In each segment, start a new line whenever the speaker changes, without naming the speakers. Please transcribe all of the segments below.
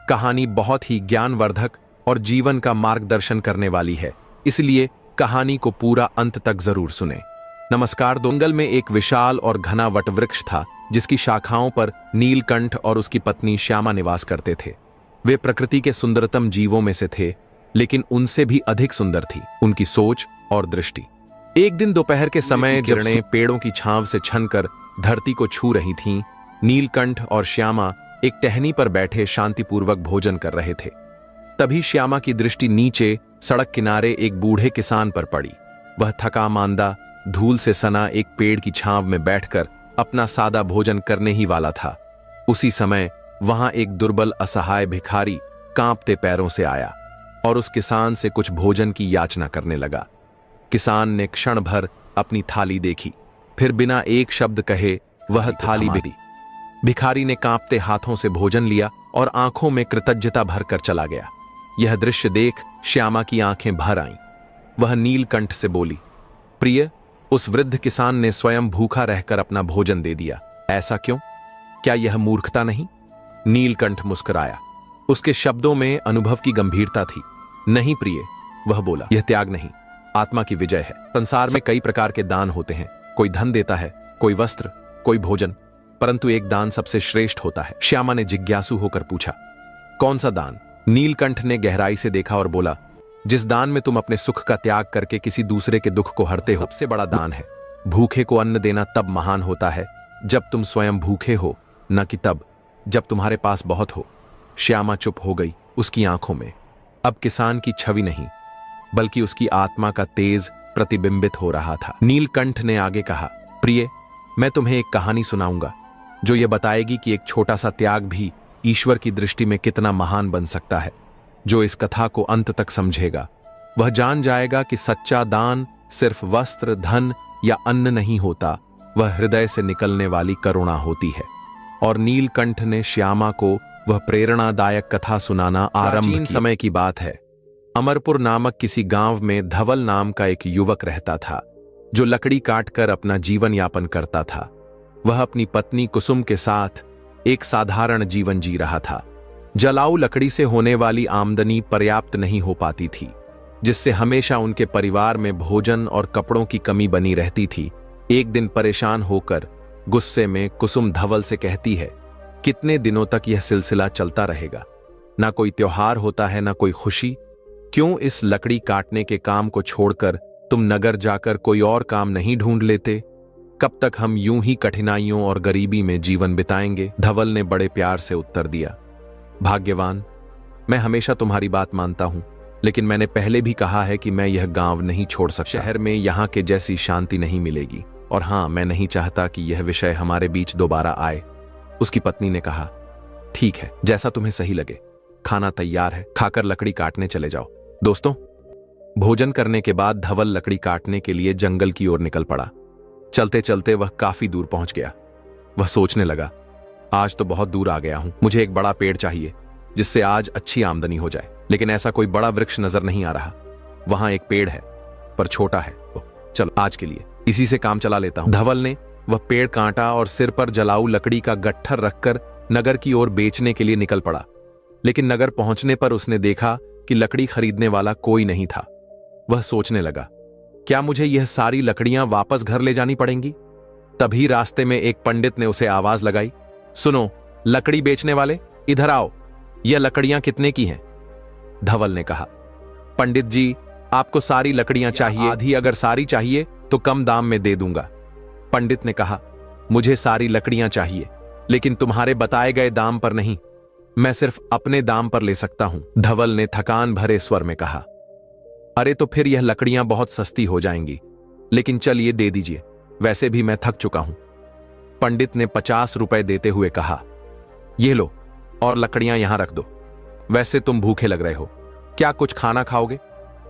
कहानी बहुत ही ज्ञानवर्धक और जीवन का मार्गदर्शन करने वाली है, इसलिए कहानी को पूरा अंत तक जरूर सुने। नमस्कार। जंगल में एक विशाल और घना वटवृक्ष था जिसकी शाखाओं पर नीलकंठ और उसकी पत्नी श्यामा निवास करते थे। वे प्रकृति के सुंदरतम जीवों में से थे, लेकिन उनसे भी अधिक सुंदर थी उनकी सोच और दृष्टि। एक दिन दोपहर के समय किरणें पेड़ों की छांव से छनकर धरती को छू रही थीं, नीलकंठ और श्यामा एक टहनी पर बैठे शांतिपूर्वक भोजन कर रहे थे। तभी श्यामा की दृष्टि नीचे सड़क किनारे एक बूढ़े किसान पर पड़ी। वह थका मांदा धूल से सना एक पेड़ की छांव में बैठकर अपना सादा भोजन करने ही वाला था। उसी समय वहां एक दुर्बल असहाय भिखारी कांपते पैरों से आया और उस किसान से कुछ भोजन की याचना करने लगा। किसान ने क्षण भर अपनी थाली देखी, फिर बिना एक शब्द कहे वह थाली दी। भिखारी ने कांपते हाथों से भोजन लिया और आंखों में कृतज्ञता भरकर चला गया। यह दृश्य देख श्यामा की आंखें भर आईं। वह नीलकंठ से बोली, प्रिय, उस वृद्ध किसान ने स्वयं भूखा रहकर अपना भोजन दे दिया, ऐसा क्यों? क्या यह मूर्खता नहीं? नीलकंठ मुस्कुराया। उसके शब्दों में अनुभव की गंभीरता थी। नहीं प्रिय, वह बोला, यह त्याग नहीं, आत्मा की विजय है। संसार में कई प्रकार के दान होते हैं, कोई धन देता है, कोई वस्त्र, कोई भोजन, परंतु एक दान सबसे श्रेष्ठ होता है। श्यामा ने जिज्ञासु होकर पूछा, कौन सा दान? नीलकंठ ने गहराई से देखा और बोला, जिस दान में तुम अपने सुख का त्याग करके किसी दूसरे के दुख को हरते हो, सबसे बड़ा दान है। भूखे को अन्न देना तब महान होता है जब तुम स्वयं भूखे हो, न कि तब जब तुम्हारे पास बहुत हो। श्यामा चुप हो गई। उसकी आंखों में अब किसान की छवि नहीं, बल्कि उसकी आत्मा का तेज प्रतिबिंबित हो रहा था। नीलकंठ ने आगे कहा, प्रिय, मैं तुम्हें एक कहानी सुनाऊंगा जो यह बताएगी कि एक छोटा सा त्याग भी ईश्वर की दृष्टि में कितना महान बन सकता है। जो इस कथा को अंत तक समझेगा वह जान जाएगा कि सच्चा दान सिर्फ वस्त्र, धन या अन्न नहीं होता, वह हृदय से निकलने वाली करुणा होती है। और नीलकंठ ने श्यामा को वह प्रेरणादायक कथा सुनाना आरंभ किया। समय की बात है। अमरपुर नामक किसी गांव में धवल नाम का एक युवक रहता था जो लकड़ी काटकर अपना जीवन यापन करता था। वह अपनी पत्नी कुसुम के साथ एक साधारण जीवन जी रहा था। जलाऊ लकड़ी से होने वाली आमदनी पर्याप्त नहीं हो पाती थी, जिससे हमेशा उनके परिवार में भोजन और कपड़ों की कमी बनी रहती थी। एक दिन परेशान होकर गुस्से में कुसुम धवल से कहती है, कितने दिनों तक यह सिलसिला चलता रहेगा? ना कोई त्योहार होता है, ना कोई खुशी। क्यों इस लकड़ी काटने के काम को छोड़कर तुम नगर जाकर कोई और काम नहीं ढूंढ लेते? कब तक हम यूं ही कठिनाइयों और गरीबी में जीवन बिताएंगे? धवल ने बड़े प्यार से उत्तर दिया, भाग्यवान, मैं हमेशा तुम्हारी बात मानता हूं, लेकिन मैंने पहले भी कहा है कि मैं यह गांव नहीं छोड़ सकता। शहर में यहां के जैसी शांति नहीं मिलेगी, और हां, मैं नहीं चाहता कि यह विषय हमारे बीच दोबारा आए। उसकी पत्नी ने कहा, ठीक है, जैसा तुम्हें सही लगे। खाना तैयार है, खाकर लकड़ी काटने चले जाओ। दोस्तों, भोजन करने के बाद धवल लकड़ी काटने के लिए जंगल की ओर निकल पड़ा। चलते चलते वह काफी दूर पहुंच गया। वह सोचने लगा, आज तो बहुत दूर आ गया हूं, मुझे एक बड़ा पेड़ चाहिए जिससे आज अच्छी आमदनी हो जाए। लेकिन ऐसा कोई बड़ा वृक्ष नजर नहीं आ रहा। वहां एक पेड़ है, पर छोटा है। चलो, आज के लिए इसी से काम चला लेता हूं। धवल ने वह पेड़ काटा और सिर पर जलाऊ लकड़ी का गट्ठर रखकर नगर की ओर बेचने के लिए निकल पड़ा। लेकिन नगर पहुंचने पर उसने देखा कि लकड़ी खरीदने वाला कोई नहीं था। वह सोचने लगा, क्या मुझे यह सारी लकड़ियां वापस घर ले जानी पड़ेंगी? तभी रास्ते में एक पंडित ने उसे आवाज लगाई, सुनो लकड़ी बेचने वाले, इधर आओ, यह लकड़ियां कितने की हैं? धवल ने कहा, पंडित जी, आपको सारी लकड़ियां चाहिए? आधी अगर सारी चाहिए तो कम दाम में दे दूंगा। पंडित ने कहा, मुझे सारी लकड़ियां चाहिए, लेकिन तुम्हारे बताए गए दाम पर नहीं, मैं सिर्फ अपने दाम पर ले सकता हूं। धवल ने थकान भरे स्वर में कहा, अरे तो फिर यह लकड़ियां बहुत सस्ती हो जाएंगी, लेकिन चलिए दे दीजिए, वैसे भी मैं थक चुका हूं। पंडित ने 50 रुपए देते हुए कहा, ये लो और लकड़ियां यहां रख दो। वैसे तुम भूखे लग रहे हो, क्या कुछ खाना खाओगे?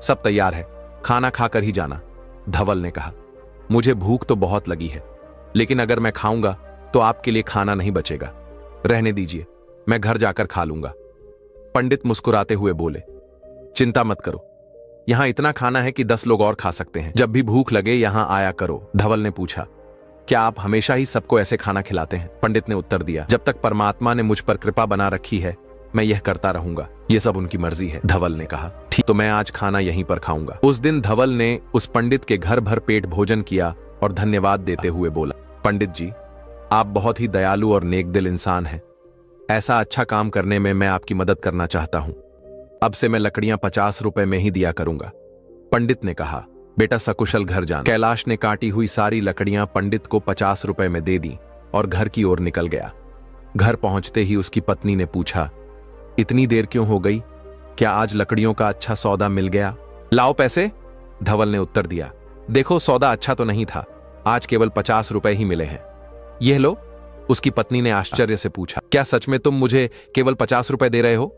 सब तैयार है, खाना खाकर ही जाना। धवल ने कहा, मुझे भूख तो बहुत लगी है, लेकिन अगर मैं खाऊंगा तो आपके लिए खाना नहीं बचेगा। रहने दीजिए, मैं घर जाकर खा लूंगा। पंडित मुस्कुराते हुए बोले, चिंता मत करो, यहां इतना खाना है कि 10 लोग और खा सकते हैं। जब भी भूख लगे यहां आया करो। धवल ने पूछा, क्या आप हमेशा ही सबको ऐसे खाना खिलाते हैं? पंडित ने उत्तर दिया, जब तक परमात्मा ने मुझ पर कृपा बना रखी है मैं यह करता रहूंगा, ये सब उनकी मर्जी है। धवल ने कहा, ठीक, तो मैं आज खाना यहीं पर खाऊंगा। उस दिन धवल ने उस पंडित के घर भर पेट भोजन किया और धन्यवाद देते हुए बोला, पंडित जी, आप बहुत ही दयालु और नेक दिल इंसान हैं। ऐसा अच्छा काम करने में मैं आपकी मदद करना चाहता हूं। अब से मैं लकड़ियां 50 रुपए में ही दिया करूंगा। पंडित ने कहा, बेटा सकुशल घर जाना। कैलाश ने काटी हुई सारी लकड़ियां पंडित को 50 रुपए में दे दी और घर की ओर निकल गया। घर पहुंचते ही उसकी पत्नी ने पूछा, इतनी देर क्यों हो गई? क्या आज लकड़ियों का अच्छा सौदा मिल गया? लाओ पैसे। धवल ने उत्तर दिया, देखो सौदा अच्छा तो नहीं था, आज केवल 50 रुपए ही मिले हैं। यह लो। उसकी पत्नी ने आश्चर्य से पूछा, क्या सच में तुम मुझे केवल 50 रुपए दे रहे हो?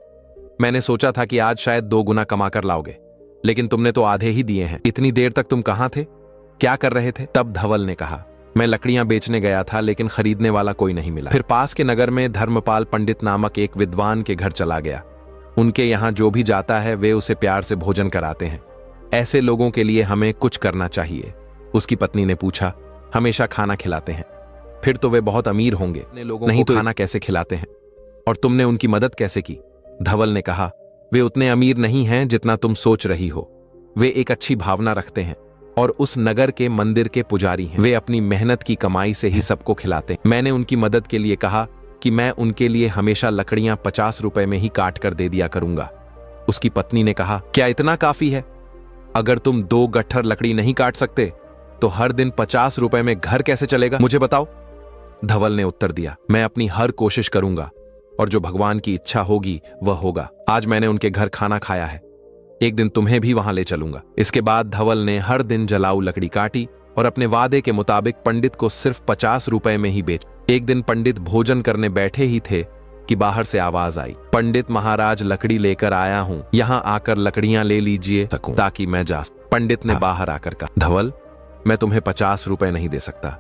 मैंने सोचा था कि आज शायद 2 गुना कमा कर लाओगे, लेकिन तुमने तो आधे ही दिए हैं। इतनी देर तक तुम कहां थे, क्या कर रहे थे? तब धवल ने कहा, मैं लकड़ियां बेचने गया था, लेकिन खरीदने वाला कोई नहीं मिला। फिर पास के नगर में धर्मपाल पंडित नामक एक विद्वान के घर चला गया। उनके यहां जो भी जाता है वे उसे प्यार से भोजन कराते हैं। ऐसे लोगों के लिए हमें कुछ करना चाहिए। उसकी पत्नी ने पूछा, हमेशा खाना खिलाते हैं? फिर तो वे बहुत अमीर होंगे, नहीं तो खाना कैसे खिलाते हैं? और तुमने उनकी मदद कैसे की? धवल ने कहा, वे उतने अमीर नहीं हैं जितना तुम सोच रही हो। वे एक अच्छी भावना रखते हैं और उस नगर के मंदिर के पुजारी हैं। वे अपनी मेहनत की कमाई से ही सबको खिलाते हैं। मैंने उनकी मदद के लिए कहा कि मैं उनके लिए हमेशा लकड़ियां 50 रुपए में ही काट कर दे दिया करूंगा। उसकी पत्नी ने कहा, क्या इतना काफी है? अगर तुम 2 गट्ठर लकड़ी नहीं काट सकते तो हर दिन 50 रुपए में घर कैसे चलेगा, मुझे बताओ। धवल ने उत्तर दिया, मैं अपनी हर कोशिश करूंगा और जो भगवान की इच्छा होगी वह होगा। आज मैंने उनके घर खाना खाया है, एक दिन तुम्हें भी वहां ले चलूंगा। इसके बाद धवल ने हर दिन जलाऊ लकड़ी काटी और अपने वादे के मुताबिक पंडित को सिर्फ 50 रुपए में ही बेच। एक दिन पंडित भोजन करने बैठे ही थे कि बाहर से आवाज आई, पंडित महाराज लकड़ी लेकर आया हूं, यहां आकर लकड़ियां ले लीजिए सकूं ताकि मैं जा सकूं। पंडित ने बाहर आकर कहा, धवल, मैं तुम्हें 50 रुपए नहीं दे सकता,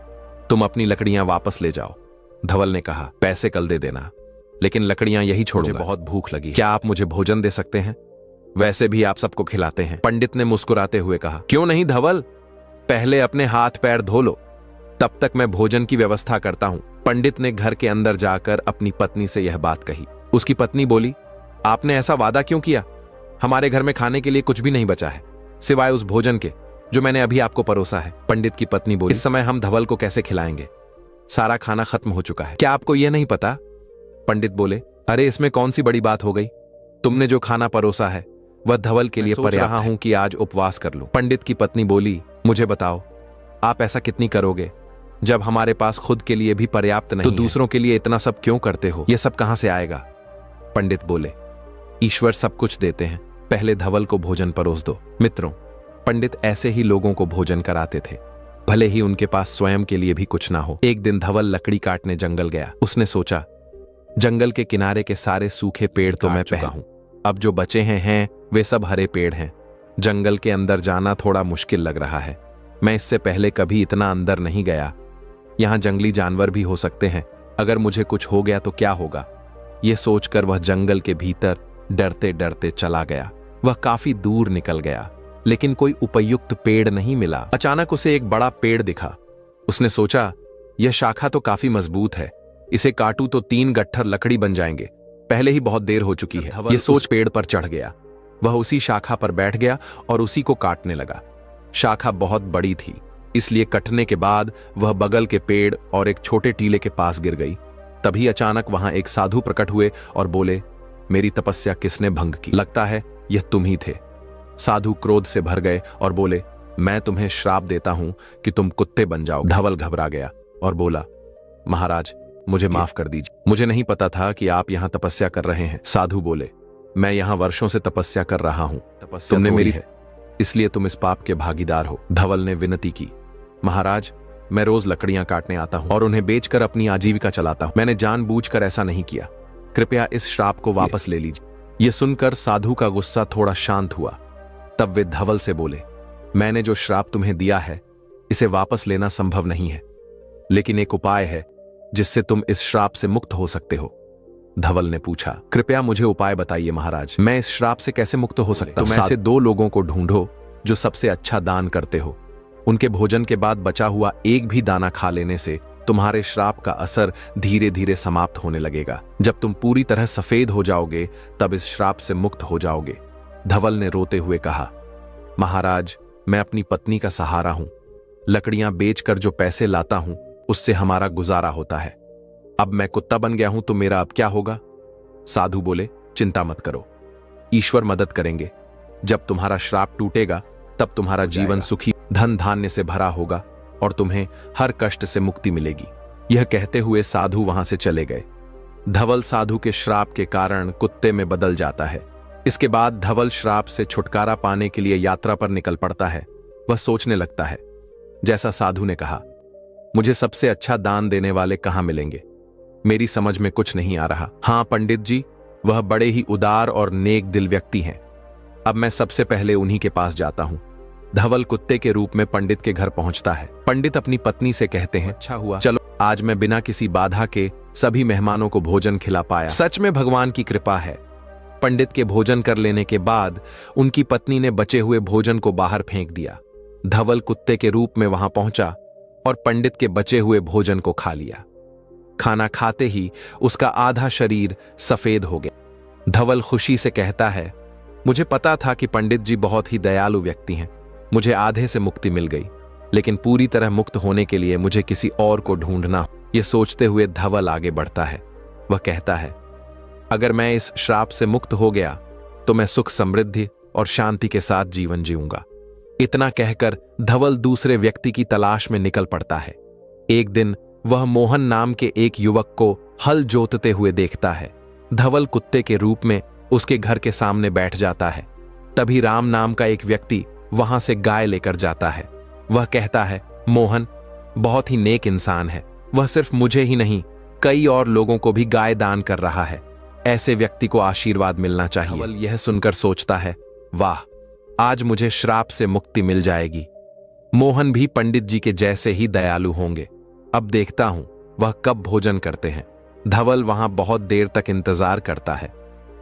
तुम अपनी लकड़ियां वापस ले जाओ। धवल ने कहा, पैसे कल दे देना, लेकिन लकड़ियां यही छोड़ूंगा, मुझे बहुत भूख लगी। क्या आप मुझे भोजन दे सकते हैं? वैसे भी आप सबको खिलाते हैं। पंडित ने मुस्कुराते हुए कहा, क्यों नहीं धवल, पहले अपने हाथ पैर धो लो, तब तक मैं भोजन की व्यवस्था करता हूं। पंडित ने घर के अंदर जाकर अपनी पत्नी से यह बात कही। उसकी पत्नी बोली, आपने ऐसा वादा क्यों किया? हमारे घर में खाने के लिए कुछ भी नहीं बचा है, सिवाय उस भोजन के जो मैंने अभी आपको परोसा है। पंडित की पत्नी बोली, इस समय हम धवल को कैसे खिलाएंगे? सारा खाना खत्म हो चुका है। क्या आपको यह नहीं पता? पंडित बोले, अरे इसमें कौन सी बड़ी बात हो गई, तुमने जो खाना परोसा है वह धवल के लिए पर्याप्त है। हूं कि आज उपवास कर लूं। पंडित की पत्नी बोली, मुझे बताओ, आप ऐसा कितनी करोगे? जब हमारे पास खुद के लिए भी पर्याप्त नहीं तो दूसरों के लिए इतना सब क्यों करते हो? यह सब कहां से आएगा? पंडित बोले, ईश्वर सब कुछ देते हैं, पहले धवल को भोजन परोस दो। मित्रों, पंडित ऐसे ही लोगों को भोजन कराते थे, भले ही उनके पास स्वयं के लिए भी कुछ ना हो। एक दिन धवल लकड़ी काटने जंगल गया। उसने सोचा, जंगल के किनारे के सारे सूखे पेड़ तो मैं पहला हूं, अब जो बचे हैं वे सब हरे पेड़ हैं। जंगल के अंदर जाना थोड़ा मुश्किल लग रहा है, मैं इससे पहले कभी इतना अंदर नहीं गया। यहां जंगली जानवर भी हो सकते हैं, अगर मुझे कुछ हो गया तो क्या होगा? यह सोचकर वह जंगल के भीतर डरते डरते चला गया। वह काफी दूर निकल गया, लेकिन कोई उपयुक्त पेड़ नहीं मिला। अचानक उसे एक बड़ा पेड़ दिखा। उसने सोचा, यह शाखा तो काफी मजबूत है, इसे काटूं तो 3 गट्ठर लकड़ी बन जाएंगे, पहले ही बहुत देर हो चुकी है। यह सोच पेड़ पर चढ़ गया। वह उसी शाखा पर बैठ गया और उसी को काटने लगा। शाखा बहुत बड़ी थी, इसलिए कटने के बाद वह बगल के पेड़ और एक छोटे टीले के पास गिर गई। तभी अचानक वहां एक साधु प्रकट हुए और बोले, मेरी तपस्या किसने भंग की? लगता है यह तुम ही थे। साधु क्रोध से भर गए और बोले, मैं तुम्हें श्राप देता हूं कि तुम कुत्ते बन जाओ। धवल घबरा गया और बोला, महाराज मुझे माफ कर दीजिए, मुझे नहीं पता था कि आप यहां तपस्या कर रहे हैं। साधु बोले, मैं यहां वर्षों से तपस्या कर रहा हूं, तपस्या तुमने मेरी है, इसलिए तुम इस पाप के भागीदार हो। धवल ने विनती की, महाराज मैं रोज लकड़ियां काटने आता हूं और उन्हें बेचकर अपनी आजीविका चलाता हूं, मैंने जानबूझकर ऐसा नहीं किया, कृपया इस श्राप को वापस ले लीजिए। यह सुनकर साधु का गुस्सा थोड़ा शांत हुआ। तब वे धवल से बोले, मैंने जो श्राप तुम्हें दिया है इसे वापस लेना संभव नहीं है, लेकिन एक उपाय है जिससे तुम इस श्राप से मुक्त हो सकते हो। धवल ने पूछा, कृपया मुझे उपाय बताइए महाराज, मैं इस श्राप से कैसे मुक्त हो सकता हूं? तुम ऐसे 2 लोगों को ढूंढो जो सबसे अच्छा दान करते हो, उनके भोजन के बाद बचा हुआ एक भी दाना खा लेने से तुम्हारे श्राप का असर धीरे धीरे समाप्त होने लगेगा। जब तुम पूरी तरह सफेद हो जाओगे तब इस श्राप से मुक्त हो जाओगे। धवल ने रोते हुए कहा, महाराज, मैं अपनी पत्नी का सहारा हूं। लकड़ियां बेचकर जो पैसे लाता हूं उससे हमारा गुजारा होता है। अब मैं कुत्ता बन गया हूं तो मेरा अब क्या होगा? साधु बोले, चिंता मत करो, ईश्वर मदद करेंगे। जब तुम्हारा श्राप टूटेगा तब तुम्हारा जीवन सुखी, धन धान्य से भरा होगा और तुम्हें हर कष्ट से मुक्ति मिलेगी। यह कहते हुए साधु वहां से चले गए। धवल साधु के श्राप के कारण कुत्ते में बदल जाता है। इसके बाद धवल श्राप से छुटकारा पाने के लिए यात्रा पर निकल पड़ता है। वह सोचने लगता है, जैसा साधु ने कहा, मुझे सबसे अच्छा दान देने वाले कहां मिलेंगे? मेरी समझ में कुछ नहीं आ रहा। हाँ पंडित जी, वह बड़े ही उदार और नेक दिल व्यक्ति हैं। अब मैं सबसे पहले उन्हीं के पास जाता हूं। धवल कुत्ते के रूप में पंडित के घर पहुंचता है। पंडित अपनी पत्नी से कहते हैं, अच्छा हुआ, चलो आज मैं बिना किसी बाधा के सभी मेहमानों को भोजन खिला पाया। सच में भगवान की कृपा है। पंडित के भोजन कर लेने के बाद उनकी पत्नी ने बचे हुए भोजन को बाहर फेंक दिया। धवल कुत्ते के रूप में वहां पहुंचा और पंडित के बचे हुए भोजन को खा लिया। खाना खाते ही उसका आधा शरीर सफेद हो गया। धवल खुशी से कहता है, मुझे पता था कि पंडित जी बहुत ही दयालु व्यक्ति हैं। मुझे आधे से मुक्ति मिल गई, लेकिन पूरी तरह मुक्त होने के लिए मुझे किसी और को ढूंढना। यह सोचते हुए धवल आगे बढ़ता है। वह कहता है, अगर मैं इस श्राप से मुक्त हो गया तो मैं सुख समृद्धि और शांति के साथ जीवन जीऊंगा। इतना कहकर धवल दूसरे व्यक्ति की तलाश में निकल पड़ता है। एक दिन वह मोहन नाम के एक युवक को हल जोतते हुए देखता है। धवल कुत्ते के रूप में उसके घर के सामने बैठ जाता है। तभी राम नाम का एक व्यक्ति वहां से गाय लेकर जाता है। वह कहता है, मोहन बहुत ही नेक इंसान है। वह सिर्फ मुझे ही नहीं, कई और लोगों को भी गाय दान कर रहा है। ऐसे व्यक्ति को आशीर्वाद मिलना चाहिए। धवल यह सुनकर सोचता है, वाह, आज मुझे श्राप से मुक्ति मिल जाएगी। मोहन भी पंडित जी के जैसे ही दयालु होंगे। अब देखता हूं वह कब भोजन करते हैं। धवल वहां बहुत देर तक इंतजार करता है।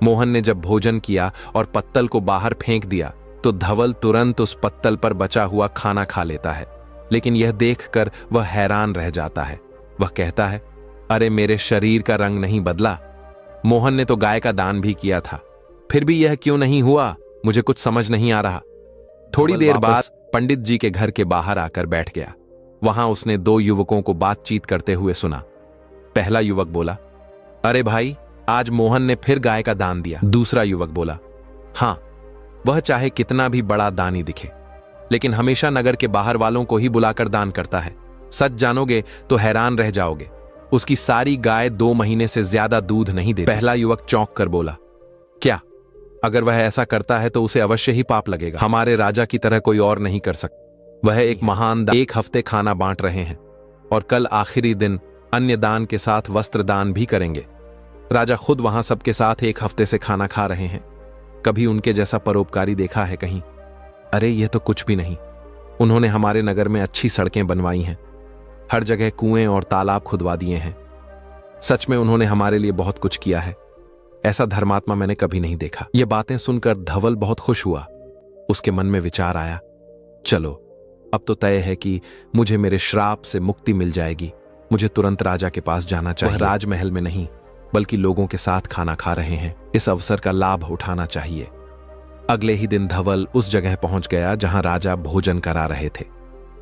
मोहन ने जब भोजन किया और पत्तल को बाहर फेंक दिया तो धवल तुरंत उस पत्तल पर बचा हुआ खाना खा लेता है। लेकिन यह देखकर वह हैरान रह जाता है। वह कहता है, अरे मेरे शरीर का रंग नहीं बदला। मोहन ने तो गाय का दान भी किया था, फिर भी यह क्यों नहीं हुआ? मुझे कुछ समझ नहीं आ रहा। थोड़ी देर बाद पंडित जी के घर के बाहर आकर बैठ गया। वहां उसने दो युवकों को बातचीत करते हुए सुना। पहला युवक बोला, अरे भाई, आज मोहन ने फिर गाय का दान दिया। दूसरा युवक बोला, हाँ, वह चाहे कितना भी बड़ा दानी दिखे, लेकिन हमेशा नगर के बाहर वालों को ही बुलाकर दान करता है। सच जानोगे तो हैरान रह जाओगे। उसकी सारी गाय 2 महीने से ज्यादा दूध नहीं देती। पहला युवक चौंक कर बोला, क्या? अगर वह ऐसा करता है तो उसे अवश्य ही पाप लगेगा। हमारे राजा की तरह कोई और नहीं कर सकता। वह एक महान एक हफ्ते खाना बांट रहे हैं और कल आखिरी दिन अन्य दान के साथ वस्त्र दान भी करेंगे। राजा खुद वहां सबके साथ एक हफ्ते से खाना खा रहे हैं। कभी उनके जैसा परोपकारी देखा है कहीं? अरे यह तो कुछ भी नहीं। उन्होंने हमारे नगर में अच्छी सड़कें बनवाई हैं, हर जगह कुएं और तालाब खुदवा दिए हैं। सच में उन्होंने हमारे लिए बहुत कुछ किया है। ऐसा धर्मात्मा मैंने कभी नहीं देखा। ये बातें सुनकर धवल बहुत खुश हुआ। उसके मन में विचार आया, चलो अब तो तय है कि मुझे मेरे श्राप से मुक्ति मिल जाएगी। मुझे तुरंत राजा के पास जाना चाहिए। वह राजमहल में नहीं बल्कि लोगों के साथ खाना खा रहे हैं। इस अवसर का लाभ उठाना चाहिए। अगले ही दिन धवल उस जगह पहुंच गया जहां राजा भोजन करा रहे थे।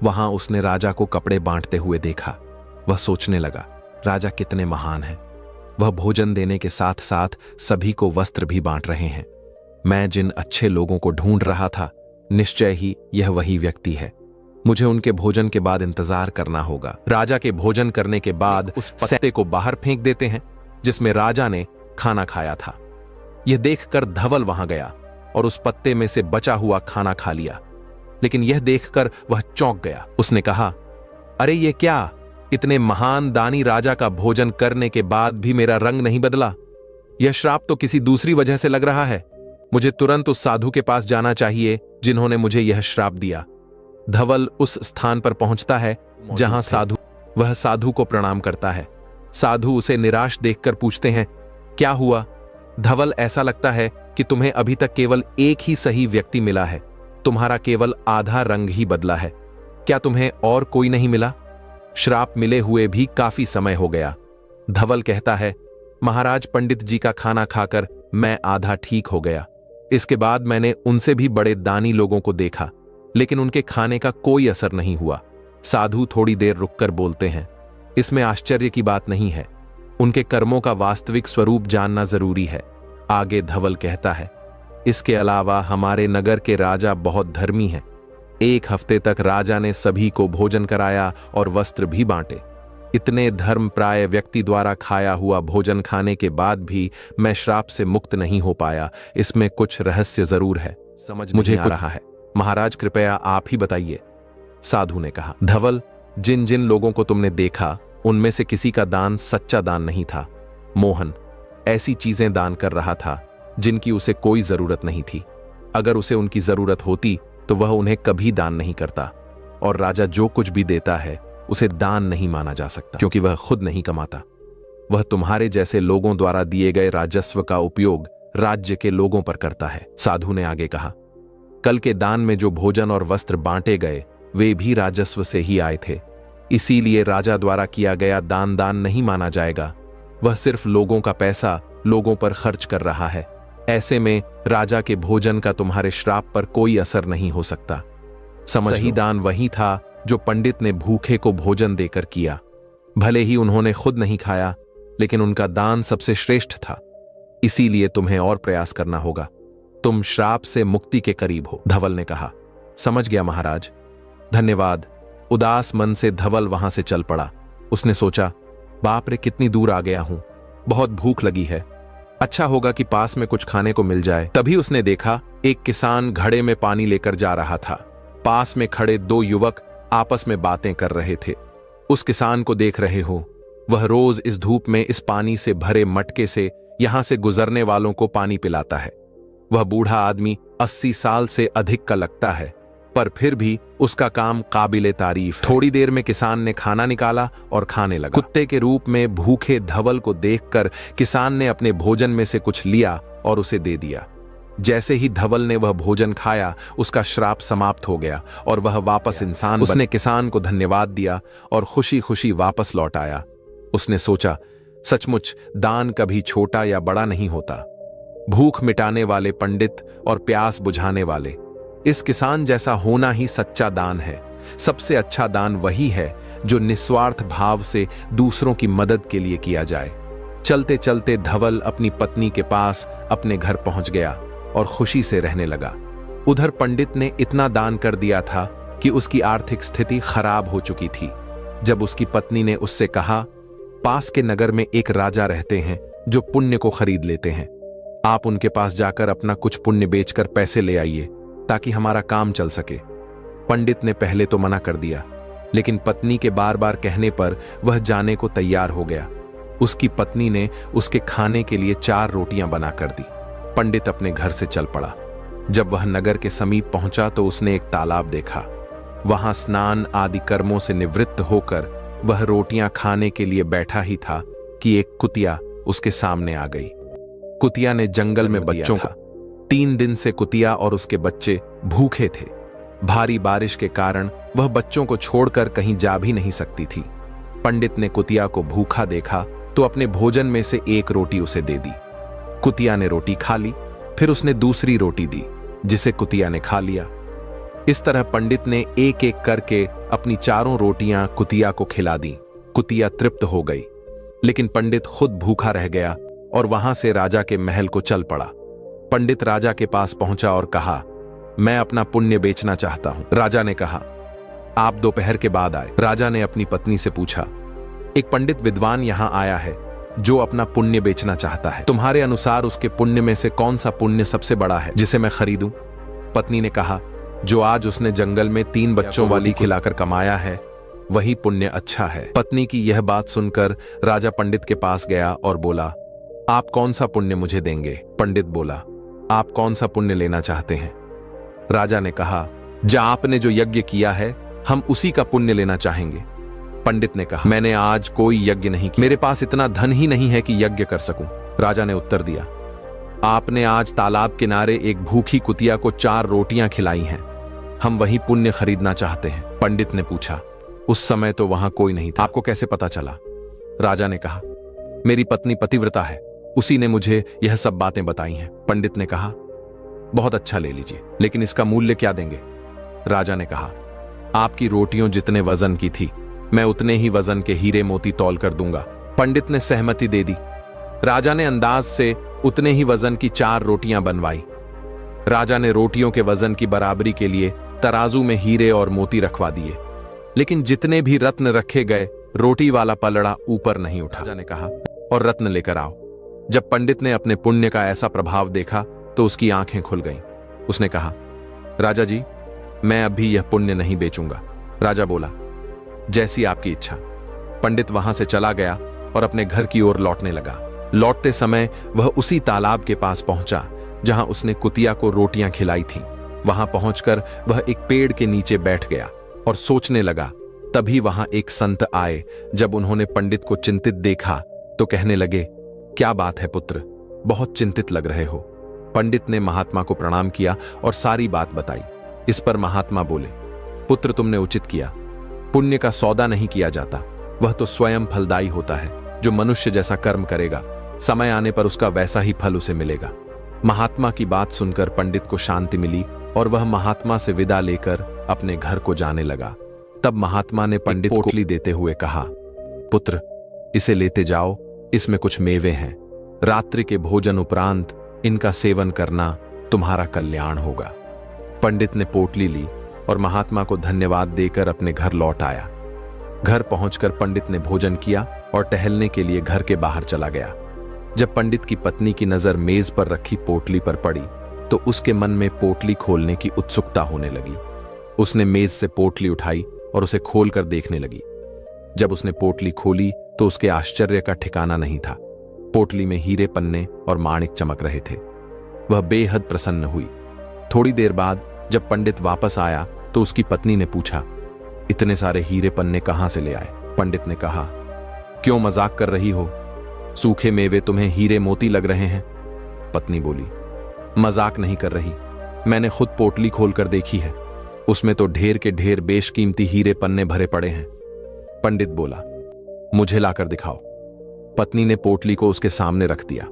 वहां उसने राजा को कपड़े बांटते हुए देखा। वह सोचने लगा, राजा कितने महान हैं। वह भोजन देने के साथ साथ सभी को वस्त्र भी बांट रहे हैं। मैं जिन अच्छे लोगों को ढूंढ रहा था, निश्चय ही यह वही व्यक्ति है। मुझे उनके भोजन के बाद इंतजार करना होगा। राजा के भोजन करने के बाद उस पत्ते को बाहर फेंक देते हैं जिसमें राजा ने खाना खाया था। यह देखकर धवल वहां गया और उस पत्ते में से बचा हुआ खाना खा लिया। लेकिन यह देखकर वह चौंक गया। उसने कहा, अरे ये क्या? इतने महान दानी राजा का भोजन करने के बाद भी मेरा रंग नहीं बदला। यह श्राप तो किसी दूसरी वजह से लग रहा है। मुझे तुरंत उस साधु के पास जाना चाहिए जिन्होंने मुझे यह श्राप दिया। धवल उस स्थान पर पहुंचता है जहां वह साधु को प्रणाम करता है। साधु उसे निराश देखकर पूछते हैं, क्या हुआ? धवल, ऐसा लगता है कि तुम्हें अभी तक केवल एक ही सही व्यक्ति मिला है। तुम्हारा केवल आधा रंग ही बदला है। क्या तुम्हें और कोई नहीं मिला? श्राप मिले हुए भी काफी समय हो गया। धवल कहता है, महाराज, पंडित जी का खाना खाकर मैं आधा ठीक हो गया। इसके बाद मैंने उनसे भी बड़े दानी लोगों को देखा, लेकिन उनके खाने का कोई असर नहीं हुआ। साधु थोड़ी देर रुककर बोलते हैं, इसमें आश्चर्य की बात नहीं है, उनके कर्मों का वास्तविक स्वरूप जानना जरूरी है। आगे धवल कहता है, इसके अलावा हमारे नगर के राजा बहुत धर्मी हैं। 1 हफ्ते तक राजा ने सभी को भोजन कराया और वस्त्र भी बांटे। इतने धर्मप्राय व्यक्ति द्वारा खाया हुआ भोजन खाने के बाद भी मैं श्राप से मुक्त नहीं हो पाया। इसमें कुछ रहस्य जरूर है, समझ मुझे आ रहा है। महाराज, कृपया आप ही बताइए। साधु ने कहा, धवल, जिन जिन लोगों को तुमने देखा उनमें से किसी का दान सच्चा दान नहीं था। मोहन ऐसी चीजें दान कर रहा था जिनकी उसे कोई जरूरत नहीं थी। अगर उसे उनकी जरूरत होती तो वह उन्हें कभी दान नहीं करता। और राजा जो कुछ भी देता है उसे दान नहीं माना जा सकता, क्योंकि वह खुद नहीं कमाता। वह तुम्हारे जैसे लोगों द्वारा दिए गए राजस्व का उपयोग राज्य के लोगों पर करता है। साधु ने आगे कहा, कल के दान में जो भोजन और वस्त्र बांटे गए वे भी राजस्व से ही आए थे। इसीलिए राजा द्वारा किया गया दान नहीं माना जाएगा। वह सिर्फ लोगों का पैसा लोगों पर खर्च कर रहा है। ऐसे में राजा के भोजन का तुम्हारे श्राप पर कोई असर नहीं हो सकता। सही दान वही था जो पंडित ने भूखे को भोजन देकर किया। भले ही उन्होंने खुद नहीं खाया, लेकिन उनका दान सबसे श्रेष्ठ था। इसीलिए तुम्हें और प्रयास करना होगा। तुम श्राप से मुक्ति के करीब हो। धवल ने कहा, समझ गया महाराज, धन्यवाद। उदास मन से धवल वहां से चल पड़ा। उसने सोचा, बाप रे, कितनी दूर आ गया हूं, बहुत भूख लगी है, अच्छा होगा कि पास में कुछ खाने को मिल जाए। तभी उसने देखा एक किसान घड़े में पानी लेकर जा रहा था। पास में खड़े 2 युवक आपस में बातें कर रहे थे। उस किसान को देख रहे हो, वह रोज इस धूप में इस पानी से भरे मटके से यहां से गुजरने वालों को पानी पिलाता है। वह बूढ़ा आदमी 80 साल से अधिक का लगता है, पर फिर भी उसका काम काबिले तारीफ है। थोड़ी देर में किसान ने खाना निकाला और खाने लगा। कुत्ते के रूप में भूखे धवल को देखकर किसान ने अपने भोजन में से कुछ लिया और उसे दे दिया। जैसे ही धवल ने वह भोजन खाया, उसका श्राप समाप्त हो गया और वह वापस इंसान। उसने किसान को धन्यवाद दिया और खुशी खुशी वापस लौट आया। उसने सोचा, सचमुच दान कभी छोटा या बड़ा नहीं होता। भूख मिटाने वाले पंडित और प्यास बुझाने वाले, इस किसान जैसा होना ही सच्चा दान है। सबसे अच्छा दान वही है जो निस्वार्थ भाव से दूसरों की मदद के लिए किया जाए। चलते चलते धवल अपनी पत्नी के पास अपने घर पहुंच गया और खुशी से रहने लगा। उधर पंडित ने इतना दान कर दिया था कि उसकी आर्थिक स्थिति खराब हो चुकी थी। जब उसकी पत्नी ने उससे कहा, पास के नगर में एक राजा रहते हैं जो पुण्य को खरीद लेते हैं, आप उनके पास जाकर अपना कुछ पुण्य बेचकर पैसे ले आइए ताकि हमारा काम चल सके। पंडित ने पहले तो मना कर दिया, लेकिन पत्नी के बार बार कहने पर वह जाने को तैयार हो गया। उसकी पत्नी ने उसके खाने के लिए 4 रोटियां बना कर दी। पंडित अपने घर से चल पड़ा। जब वह नगर के समीप पहुंचा तो उसने एक तालाब देखा। वहां स्नान आदि कर्मों से निवृत्त होकर वह रोटियां खाने के लिए बैठा ही था कि एक कुतिया उसके सामने आ गई। कुतिया ने जंगल में बच्चों का 3 दिन से कुतिया और उसके बच्चे भूखे थे। भारी बारिश के कारण वह बच्चों को छोड़कर कहीं जा भी नहीं सकती थी। पंडित ने कुतिया को भूखा देखा तो अपने भोजन में से 1 रोटी उसे दे दी। कुतिया ने रोटी खा ली, फिर उसने दूसरी रोटी दी जिसे कुतिया ने खा लिया। इस तरह पंडित ने एक एक करके अपनी 4 रोटियां कुतिया को खिला दी। कुतिया तृप्त हो गई, लेकिन पंडित खुद भूखा रह गया और वहां से राजा के महल को चल पड़ा। पंडित राजा के पास पहुंचा और कहा, मैं अपना पुण्य बेचना चाहता हूं। राजा ने कहा, आप दोपहर के बाद आए। राजा ने अपनी पत्नी से पूछा, एक पंडित विद्वान यहां आया है जो अपना पुण्य बेचना चाहता है। तुम्हारे अनुसार उसके पुण्य में से कौन सा पुण्य सबसे बड़ा है जिसे मैं खरीदूं? पत्नी ने कहा, जो आज उसने जंगल में 3 बच्चों वाली खिलाकर कमाया है वही पुण्य अच्छा है। पत्नी की यह बात सुनकर राजा पंडित के पास गया और बोला, आप कौन सा पुण्य मुझे देंगे? पंडित बोला, आप कौन सा पुण्य लेना चाहते हैं? राजा ने कहा, जा आपने जो यज्ञ किया है हम उसी का पुण्य लेना चाहेंगे। पंडित ने कहा, मैंने आज कोई यज्ञ नहीं किया, मेरे पास इतना धन ही नहीं है कि यज्ञ कर सकूं। राजा ने उत्तर दिया, आपने आज तालाब किनारे एक भूखी कुतिया को 4 रोटियां खिलाई हैं, हम वही पुण्य खरीदना चाहते हैं। पंडित ने पूछा, उस समय तो वहां कोई नहीं था। आपको कैसे पता चला? राजा ने कहा, मेरी पत्नी पतिव्रता है, उसी ने मुझे यह सब बातें बताई हैं। पंडित ने कहा, बहुत अच्छा, ले लीजिए, लेकिन इसका मूल्य क्या देंगे? राजा ने कहा, आपकी रोटियों जितने वजन की थी, मैं उतने ही वजन के हीरे मोती तौल कर दूंगा। पंडित ने सहमति दे दी। राजा ने अंदाज से उतने ही वजन की 4 रोटियां बनवाई। राजा ने रोटियों के वजन की बराबरी के लिए तराजू में हीरे और मोती रखवा दिए, लेकिन जितने भी रत्न रखे गए, रोटी वाला पलड़ा ऊपर नहीं उठा। राजा ने कहा, और रत्न लेकर आओ। जब पंडित ने अपने पुण्य का ऐसा प्रभाव देखा तो उसकी आंखें खुल गईं। उसने कहा, राजा जी, मैं अभी यह पुण्य नहीं बेचूंगा। राजा बोला, जैसी आपकी इच्छा। पंडित वहां से चला गया और अपने घर की ओर लौटने लगा। लौटते समय वह उसी तालाब के पास पहुंचा जहां उसने कुतिया को रोटियां खिलाई थीं। वहां पहुंचकर वह एक पेड़ के नीचे बैठ गया और सोचने लगा। तभी वहां एक संत आए। जब उन्होंने पंडित को चिंतित देखा तो कहने लगे, क्या बात है पुत्र, बहुत चिंतित लग रहे हो। पंडित ने महात्मा को प्रणाम किया और सारी बात बताई। इस पर महात्मा बोले, पुत्र, तुमने उचित किया। पुण्य का सौदा नहीं किया जाता, वह तो स्वयं फलदायी होता है। जो मनुष्य जैसा कर्म करेगा, समय आने पर उसका वैसा ही फल उसे मिलेगा। महात्मा की बात सुनकर पंडित को शांति मिली और वह महात्मा से विदा लेकर अपने घर को जाने लगा। तब महात्मा ने पंडित को पोटली देते हुए कहा, पुत्र, इसे लेते जाओ, इसमें कुछ मेवे हैं। रात्रि के भोजन उपरांत इनका सेवन करना तुम्हारा कल्याण होगा। पंडित ने पोटली ली और महात्मा को धन्यवाद देकर अपने घर लौट आया। घर पहुंचकर पंडित ने भोजन किया और टहलने के लिए घर के बाहर चला गया। जब पंडित की पत्नी की नजर मेज पर रखी पोटली पर पड़ी तो उसके मन में पोटली खोलने की उत्सुकता होने लगी। उसने मेज से पोटली उठाई और उसे खोलकर देखने लगी। जब उसने पोटली खोली तो उसके आश्चर्य का ठिकाना नहीं था। पोटली में हीरे पन्ने और माणिक चमक रहे थे। वह बेहद प्रसन्न हुई। थोड़ी देर बाद जब पंडित वापस आया तो उसकी पत्नी ने पूछा, इतने सारे हीरे पन्ने कहां से ले आए? पंडित ने कहा, क्यों मजाक कर रही हो? सूखे मेवे तुम्हें हीरे मोती लग रहे हैं। पत्नी बोली, मजाक नहीं कर रही, मैंने खुद पोटली खोलकर देखी है, उसमें तो ढेर के ढेर बेशकीमती हीरे पन्ने भरे पड़े हैं। पंडित बोला, मुझे लाकर दिखाओ। पत्नी ने पोटली को उसके सामने रख दिया।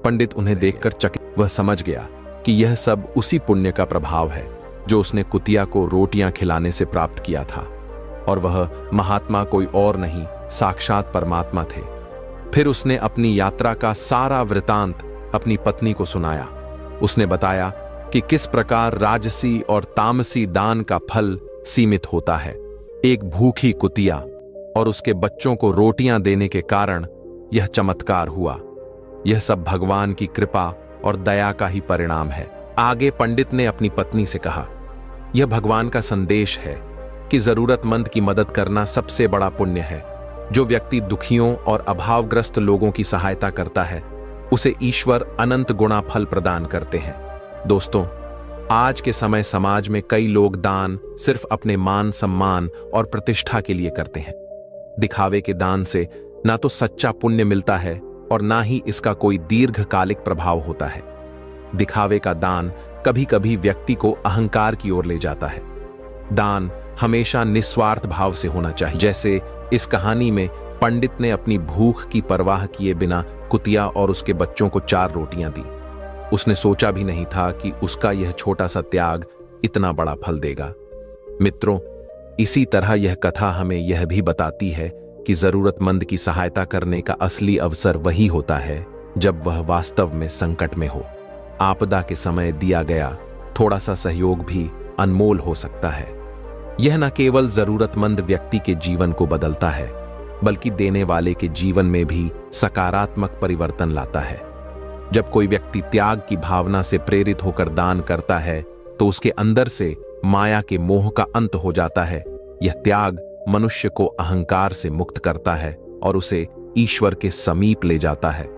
पंडित उन्हें देखकर चकित। वह समझ गया कि यह सब उसी पुण्य का प्रभाव है जो उसने कुतिया को रोटियां खिलाने से प्राप्त किया था, और वह महात्मा कोई और नहीं, साक्षात परमात्मा थे। फिर उसने अपनी यात्रा का सारा वृतांत अपनी पत्नी को सुनाया। उसने बताया कि किस प्रकार राजसी और तामसी दान का फल सीमित होता है। एक भूखी कुतिया और उसके बच्चों को रोटियां देने के कारण यह चमत्कार हुआ। यह सब भगवान की कृपा और दया का ही परिणाम है। आगे पंडित ने अपनी पत्नी से कहा, यह भगवान का संदेश है कि जरूरतमंद की मदद करना सबसे बड़ा पुण्य है। जो व्यक्ति दुखियों और अभावग्रस्त लोगों की सहायता करता है, उसे ईश्वर अनंत गुणा फल प्रदान करते हैं। दोस्तों, आज के समय समाज में कई लोग दान सिर्फ अपने मान सम्मान और प्रतिष्ठा के लिए करते हैं। दिखावे के दान से ना तो सच्चा पुण्य मिलता है और ना ही इसका कोई दीर्घकालिक प्रभाव होता है। दिखावे का दान कभी कभी व्यक्ति को अहंकार की ओर ले जाता है। दान हमेशा निस्वार्थ भाव से होना चाहिए। जैसे इस कहानी में पंडित ने अपनी भूख की परवाह किए बिना कुतिया और उसके बच्चों को 4 रोटियां दी। उसने सोचा भी नहीं था कि उसका यह छोटा सा त्याग इतना बड़ा फल देगा। मित्रों, इसी तरह यह कथा हमें यह भी बताती है कि जरूरतमंद की सहायता करने का असली अवसर वही होता है जब वह वास्तव में संकट में हो। आपदा के समय दिया गया थोड़ा सा सहयोग भी अनमोल हो सकता है। यह न केवल जरूरतमंद व्यक्ति के जीवन को बदलता है, बल्कि देने वाले के जीवन में भी सकारात्मक परिवर्तन लाता है। जब कोई व्यक्ति त्याग की भावना से प्रेरित होकर दान करता है तो उसके अंदर से माया के मोह का अंत हो जाता है। यह त्याग मनुष्य को अहंकार से मुक्त करता है और उसे ईश्वर के समीप ले जाता है।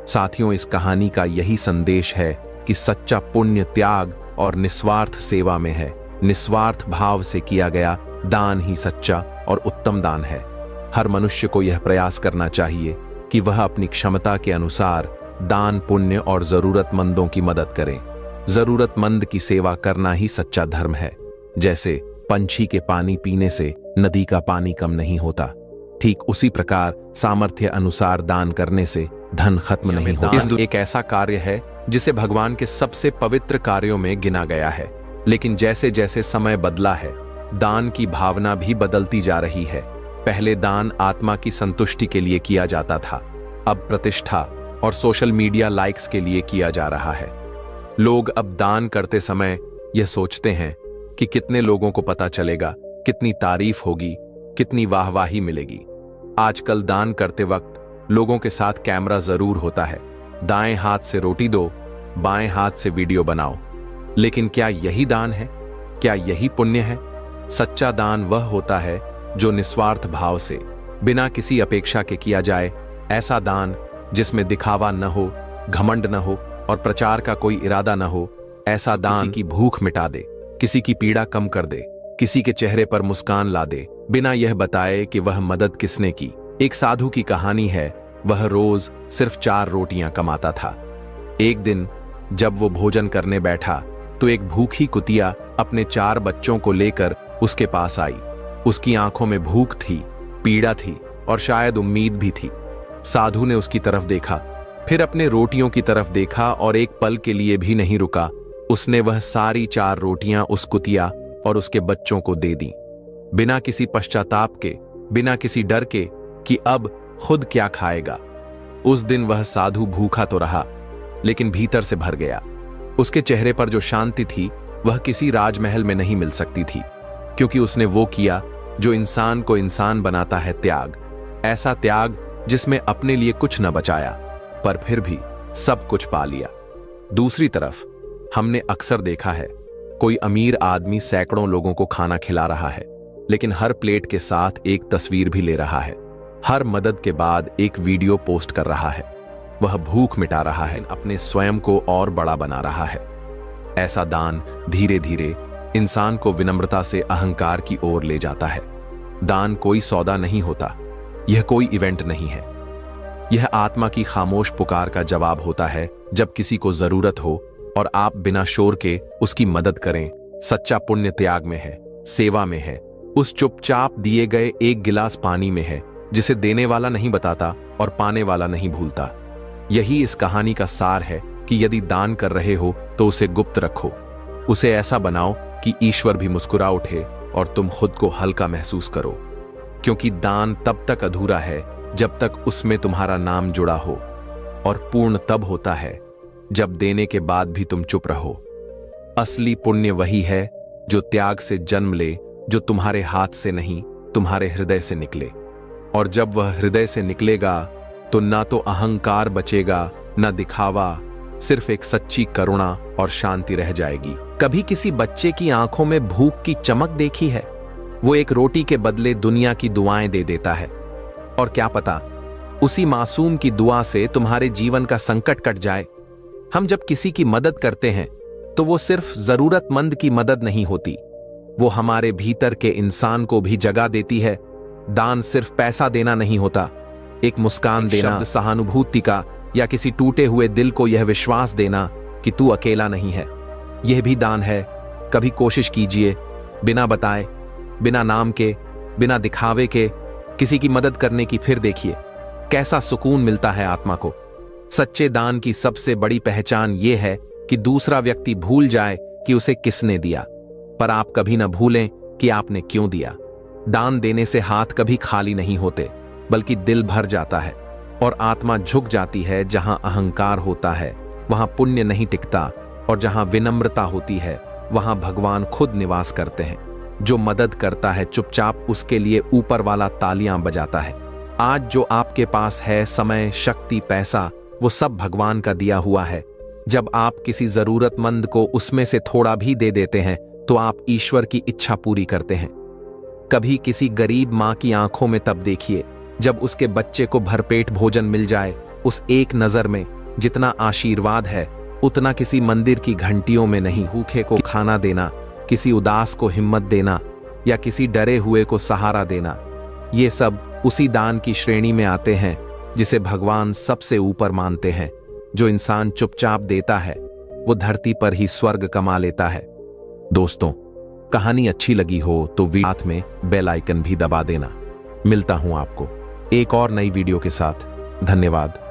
साथियों, इस कहानी का यही संदेश है कि सच्चा पुण्य त्याग और निस्वार्थ सेवा में है। निस्वार्थ भाव से किया गया दान ही सच्चा और उत्तम दान है। हर मनुष्य को यह प्रयास करना चाहिए कि वह अपनी क्षमता के अनुसार दान पुण्य और जरूरतमंदों की मदद करे। जरूरतमंद की सेवा करना ही सच्चा धर्म है। जैसे पंछी के पानी पीने से नदी का पानी कम नहीं होता, ठीक उसी प्रकार सामर्थ्य अनुसार दान करने से धन खत्म नहीं होता। एक ऐसा कार्य है जिसे भगवान के सबसे पवित्र कार्यों में गिना गया है, लेकिन जैसे जैसे समय बदला है, दान की भावना भी बदलती जा रही है। पहले दान आत्मा की संतुष्टि के लिए किया जाता था, अब प्रतिष्ठा और सोशल मीडिया लाइक्स के लिए किया जा रहा है। लोग अब दान करते समय यह सोचते हैं कि कितने लोगों को पता चलेगा, कितनी तारीफ होगी, कितनी वाहवाही मिलेगी। आजकल दान करते वक्त लोगों के साथ कैमरा जरूर होता है, दाएं हाथ से रोटी दो, बाएं हाथ से वीडियो बनाओ। लेकिन क्या यही दान है? क्या यही पुण्य है? सच्चा दान वह होता है जो निस्वार्थ भाव से, बिना किसी अपेक्षा के किया जाए। ऐसा दान जिसमें दिखावा न हो, घमंड न हो और प्रचार का कोई इरादा न हो। ऐसा दान किसी की भूख मिटा दे, किसी की पीड़ा कम कर दे, किसी के चेहरे पर मुस्कान ला दे, बिना यह बताए कि वह मदद किसने की। एक साधु की कहानी है। वह रोज सिर्फ 4 रोटियां कमाता था। एक दिन जब वो भोजन करने बैठा तो एक भूखी कुतिया अपने 4 बच्चों को लेकर उसके पास आई। उसकी आंखों में भूख थी, पीड़ा थी और शायद उम्मीद भी थी। साधु ने उसकी तरफ देखा, फिर अपने रोटियों की तरफ देखा और एक पल के लिए भी नहीं रुका। उसने वह सारी 4 रोटियां उस कुतिया और उसके बच्चों को दे दी, बिना किसी पश्चाताप के, बिना किसी डर के कि अब खुद क्या खाएगा। उस दिन वह साधु भूखा तो रहा, लेकिन भीतर से भर गया। उसके चेहरे पर जो शांति थी वह किसी राजमहल में नहीं मिल सकती थी, क्योंकि उसने वो किया जो इंसान को इंसान बनाता है, त्याग। ऐसा त्याग जिसमें अपने लिए कुछ न बचाया, पर फिर भी सब कुछ पा लिया। दूसरी तरफ हमने अक्सर देखा है, कोई अमीर आदमी सैकड़ों लोगों को खाना खिला रहा है, लेकिन हर प्लेट के साथ एक तस्वीर भी ले रहा है। हर मदद के बाद एक वीडियो पोस्ट कर रहा है। वह भूख मिटा रहा है, अपने स्वयं को और बड़ा बना रहा है। ऐसा दान धीरे धीरे इंसान को विनम्रता से अहंकार की ओर ले जाता है। दान कोई सौदा नहीं होता, यह कोई इवेंट नहीं है। यह आत्मा की खामोश पुकार का जवाब होता है जब किसी को जरूरत हो और आप बिना शोर के उसकी मदद करें। सच्चा पुण्य त्याग में है, सेवा में है, उस चुपचाप दिए गए एक गिलास पानी में है, जिसे देने वाला नहीं बताता और पाने वाला नहीं भूलता। यही इस कहानी का सार है कि यदि दान कर रहे हो तो उसे गुप्त रखो, उसे ऐसा बनाओ कि ईश्वर भी मुस्कुरा उठे और तुम खुद को हल्का महसूस करो। क्योंकि दान तब तक अधूरा है जब तक उसमें तुम्हारा नाम जुड़ा हो, और पूर्ण तब होता है जब देने के बाद भी तुम चुप रहो। असली पुण्य वही है जो त्याग से जन्म ले, जो तुम्हारे हाथ से नहीं, तुम्हारे हृदय से निकले। और जब वह हृदय से निकलेगा तो ना तो अहंकार बचेगा, ना दिखावा, सिर्फ एक सच्ची करुणा और शांति रह जाएगी। कभी किसी बच्चे की आंखों में भूख की चमक देखी है? वो एक रोटी के बदले दुनिया की दुआएं दे देता है, और क्या पता उसी मासूम की दुआ से तुम्हारे जीवन का संकट कट जाए। हम जब किसी की मदद करते हैं तो वो सिर्फ जरूरतमंद की मदद नहीं होती, वो हमारे भीतर के इंसान को भी जगा देती है। दान सिर्फ पैसा देना नहीं होता, एक मुस्कान देना, सहानुभूति का, या किसी टूटे हुए दिल को यह विश्वास देना कि तू अकेला नहीं है, यह भी दान है। कभी कोशिश कीजिए, बिना बताए, बिना नाम के, बिना दिखावे के किसी की मदद करने की, फिर देखिए कैसा सुकून मिलता है आत्मा को। सच्चे दान की सबसे बड़ी पहचान यह है कि दूसरा व्यक्ति भूल जाए कि उसे किसने दिया, पर आप कभी न भूलें कि आपने क्यों दिया। दान देने से हाथ कभी खाली नहीं होते, बल्कि दिल भर जाता है और आत्मा झुक जाती है। जहां अहंकार होता है वहां पुण्य नहीं टिकता, और जहां विनम्रता होती है वहां भगवान खुद निवास करते हैं। जो मदद करता है चुपचाप, उसके लिए ऊपर वाला तालियां बजाता है। आज जो आपके पास है, समय, शक्ति, पैसा, वो सब भगवान का दिया हुआ है। जब आप किसी जरूरतमंद को उसमें से थोड़ा भी दे देते हैं तो आप ईश्वर की इच्छा पूरी करते हैं। कभी किसी गरीब मां की आंखों में तब देखिए जब उसके बच्चे को भरपेट भोजन मिल जाए। उस एक नजर में जितना आशीर्वाद है उतना किसी मंदिर की घंटियों में नहीं। भूखे को खाना देना, किसी उदास को हिम्मत देना, या किसी डरे हुए को सहारा देना, ये सब उसी दान की श्रेणी में आते हैं जिसे भगवान सबसे ऊपर मानते हैं। जो इंसान चुपचाप देता है वो धरती पर ही स्वर्ग कमा लेता है। दोस्तों, कहानी अच्छी लगी हो तो साथ में बेल आइकन भी दबा देना। मिलता हूं आपको एक और नई वीडियो के साथ। धन्यवाद।